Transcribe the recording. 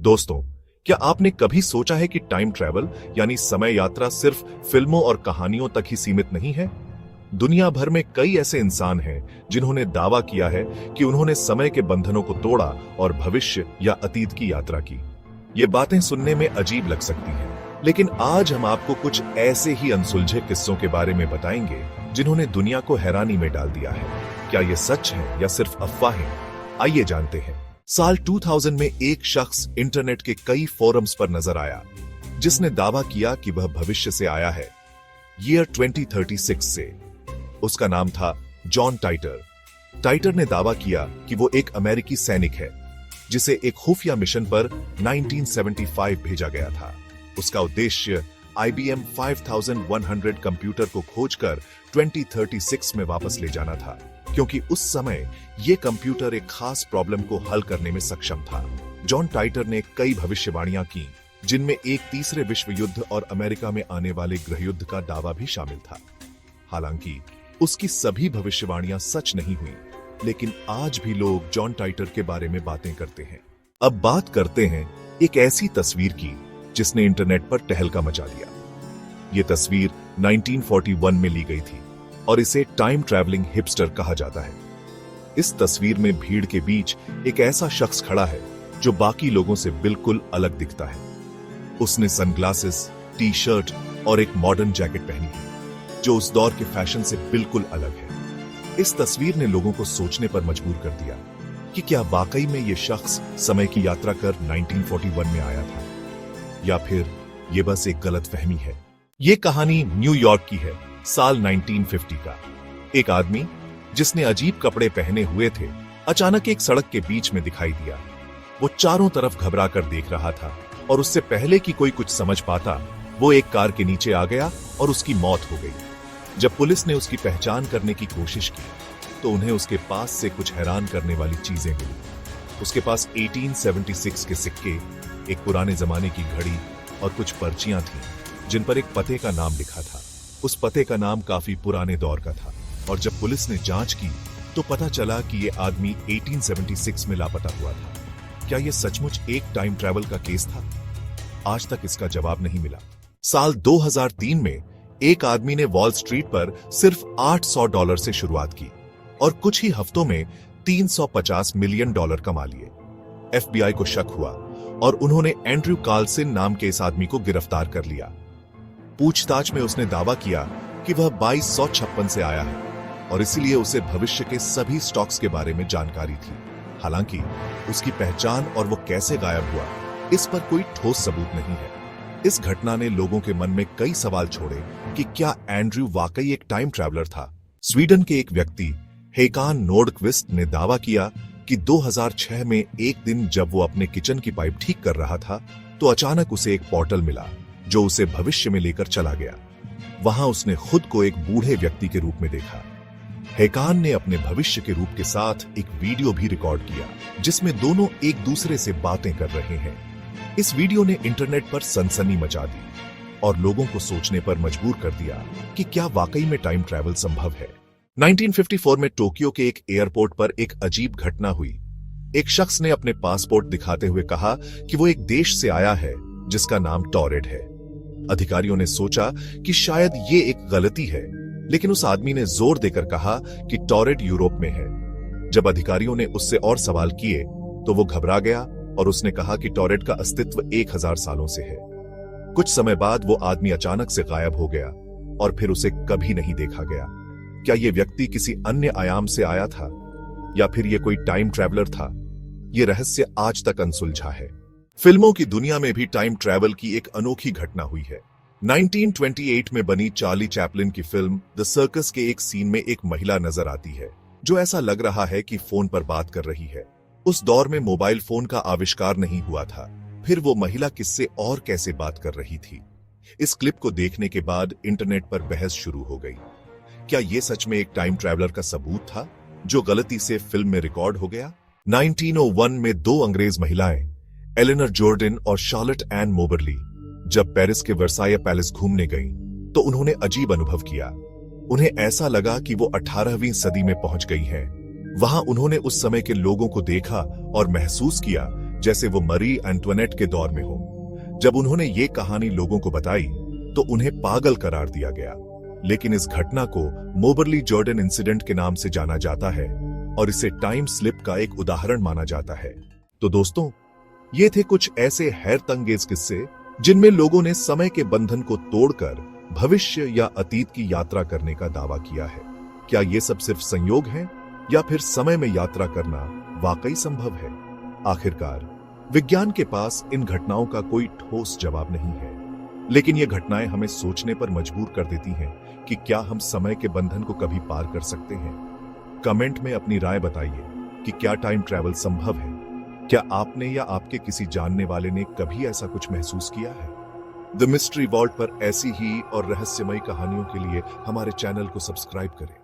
दोस्तों, क्या आपने कभी सोचा है कि टाइम ट्रैवल यानी समय यात्रा सिर्फ फिल्मों और कहानियों तक ही सीमित नहीं है? दुनिया भर में कई ऐसे इंसान हैं जिन्होंने दावा किया है कि उन्होंने समय के बंधनों को तोड़ा और भविष्य या अतीत की यात्रा की। ये बातें सुनने में अजीब लग सकती हैं, लेकिन आज हम आपको कुछ ऐसे ही अनसुलझे किस्सों के बारे में बताएंगे जिन्होंने दुनिया को हैरानी में डाल दिया है। क्या ये सच है या सिर्फ अफवाहें? आइए जानते हैं। साल 2000 में एक शख्स इंटरनेट के कई फोरम्स पर नजर आया जिसने दावा किया कि वह भविष्य से आया है, ईयर 2036 से। उसका नाम था जॉन टाइटर। टाइटर ने दावा किया कि वो एक अमेरिकी सैनिक है जिसे एक खुफिया मिशन पर 1975 भेजा गया था। उसका उद्देश्य IBM 5100 कंप्यूटर को खोजकर 2036 में वापस ले जाना था, क्योंकि उस समय यह कंप्यूटर एक खास प्रॉब्लम को हल करने में सक्षम था। जॉन टाइटर ने कई भविष्यवाणियां की, जिनमें एक तीसरे विश्व युद्ध और अमेरिका में आने वाले गृह युद्ध का दावा भी शामिल था। हालांकि उसकी सभी भविष्यवाणियां सच नहीं हुई, लेकिन आज भी लोग जॉन टाइटर के बारे में बातें करते हैं। अब बात करते हैं एक ऐसी तस्वीर की जिसने इंटरनेट पर तहलका मचा दिया। यह तस्वीर 1941 में ली गई थी और इसे टाइम ट्रैवलिंग हिपस्टर कहा जाता है। इस तस्वीर में भीड़ के बीच एक ऐसा शख्स खड़ा है जो बाकी लोगों से बिल्कुल अलग दिखता है। उसने सनग्लासेस, टी शर्ट और एक मॉडर्न जैकेट पहनी है जो उस दौर के फैशन से बिल्कुल अलग है। इस तस्वीर ने लोगों को सोचने पर मजबूर कर दिया कि क्या वाकई में यह शख्स समय की यात्रा कर 1941 में आया था, या फिर यह बस एक गलतफहमी है। यह कहानी न्यूयॉर्क की है, साल 1950 का। एक आदमी जिसने अजीब कपड़े पहने हुए थे अचानक एक सड़क के बीच में दिखाई दिया। वो चारों तरफ घबरा कर देख रहा था और उससे पहले कि कोई कुछ समझ पाता, वो एक कार के नीचे आ गया और उसकी मौत हो गई। जब पुलिस ने उसकी पहचान करने की कोशिश की तो उन्हें उसके पास से कुछ हैरान करने वाली चीजें मिली। उसके पास 1876 के सिक्के, एक पुराने जमाने की घड़ी और कुछ पर्चियां थीं जिन पर एक पते का नाम लिखा था। उस पते का नाम काफी पुराने दौर का था और जब पुलिस ने जांच की तो पता चला कि यह आदमी 1876 में लापता हुआ था। क्या यह सचमुच एक टाइम ट्रैवल का केस था? आज तक इसका जवाब नहीं मिला। साल 2003 में एक आदमी ने वॉल स्ट्रीट पर सिर्फ $800 से शुरुआत की और कुछ ही हफ्तों में $350 मिलियन कमा लिए। FBI को शक हुआ और उन्होंने एंड्रयू कार्लसन नाम के इस आदमी को गिरफ्तार कर लिया। पूछताछ में उसने दावा किया कि वह 2256 से आया है और इसलिए उसे भविष्य के सभी स्टॉक्स के बारे में जानकारी थी। हालांकि उसकी पहचान और वो कैसे गायब हुआ, इस पर कोई ठोस सबूत नहीं है। इस घटना ने लोगों के मन में कई सवाल छोड़े कि क्या एंड्रयू वाकई एक टाइम ट्रैवलर था। स्वीडन के एक व्यक्ति हेकान नोर्डक्विस्ट ने दावा किया कि 2006 में एक दिन जब वो अपने किचन की पाइप ठीक कर रहा था तो अचानक उसे एक पोर्टल मिला जो उसे भविष्य में लेकर चला गया। वहां उसने खुद को एक बूढ़े व्यक्ति के रूप में देखा। हेकान ने अपने भविष्य के रूप के साथ एक वीडियो भी रिकॉर्ड किया जिसमें दोनों एक दूसरे से बातें कर रहे हैं। इस वीडियो ने इंटरनेट पर सनसनी मचा दी और लोगों को सोचने पर मजबूर कर दिया कि क्या वाकई में टाइम ट्रैवल संभव है। 1954 में टोक्यो के एक एयरपोर्ट पर एक अजीब घटना हुई। एक शख्स ने अपने पासपोर्ट दिखाते हुए कहा कि वो एक देश से आया है जिसका नाम टॉरेड है। अधिकारियों ने सोचा कि शायद ये एक गलती है, लेकिन उस आदमी ने जोर देकर कहा कि टॉरेड यूरोप में है। जब अधिकारियों ने उससे और सवाल किए तो वो घबरा गया और उसने कहा कि टॉरेड का अस्तित्व 1000 सालों से है। कुछ समय बाद वो आदमी अचानक से गायब हो गया और फिर उसे कभी नहीं देखा गया। क्या ये व्यक्ति किसी अन्य आयाम से आया था या फिर ये कोई टाइम ट्रैवलर था? ये रहस्य आज तक अनसुलझा है। फिल्मों की दुनिया में भी टाइम ट्रैवल की एक अनोखी घटना हुई है। 1928 में बनी चार्ली चैपलिन की फिल्म द सर्कस के एक सीन में एक महिला नजर आती है जो ऐसा लग रहा है कि फोन पर बात कर रही है। उस दौर में मोबाइल फोन का आविष्कार नहीं हुआ था। फिर वो महिला किससे और कैसे बात कर रही थी? इस क्लिप को देखने के बाद इंटरनेट पर बहस शुरू हो गई। क्या ये सच में एक टाइम ट्रैवलर का सबूत था जो गलती से फिल्म में रिकॉर्ड हो गया? 1901 में दो अंग्रेज महिलाएं एलेनर जॉर्डन और शार्लेट एन मोबरली जब पेरिस के वर्साय पैलेस घूमने गईं, तो उन्होंने अजीब अनुभव किया। उन्हें ऐसा लगा कि वो 18वीं सदी में पहुंच गई हैं। वहां उन्होंने उस समय के लोगों को देखा और महसूस किया जैसे वो मरी एंटोनेट के दौर में हो। जब उन्होंने ये कहानी लोगों को बताई तो उन्हें पागल करार दिया गया। लेकिन इस घटना को मोबरली जॉर्डन इंसिडेंट के नाम से जाना जाता है और इसे टाइम स्लिप का एक उदाहरण माना जाता है। तो दोस्तों, ये थे कुछ ऐसे हैरतअंगेज किस्से जिनमें लोगों ने समय के बंधन को तोड़कर भविष्य या अतीत की यात्रा करने का दावा किया है। क्या ये सब सिर्फ संयोग है या फिर समय में यात्रा करना वाकई संभव है? आखिरकार विज्ञान के पास इन घटनाओं का कोई ठोस जवाब नहीं है, लेकिन ये घटनाएं हमें सोचने पर मजबूर कर देती हैं कि क्या हम समय के बंधन को कभी पार कर सकते हैं। कमेंट में अपनी राय बताइए कि क्या टाइम ट्रैवल संभव है। क्या आपने या आपके किसी जानने वाले ने कभी ऐसा कुछ महसूस किया है? द मिस्ट्री वॉल्ट पर ऐसी ही और रहस्यमयी कहानियों के लिए हमारे चैनल को सब्सक्राइब करें।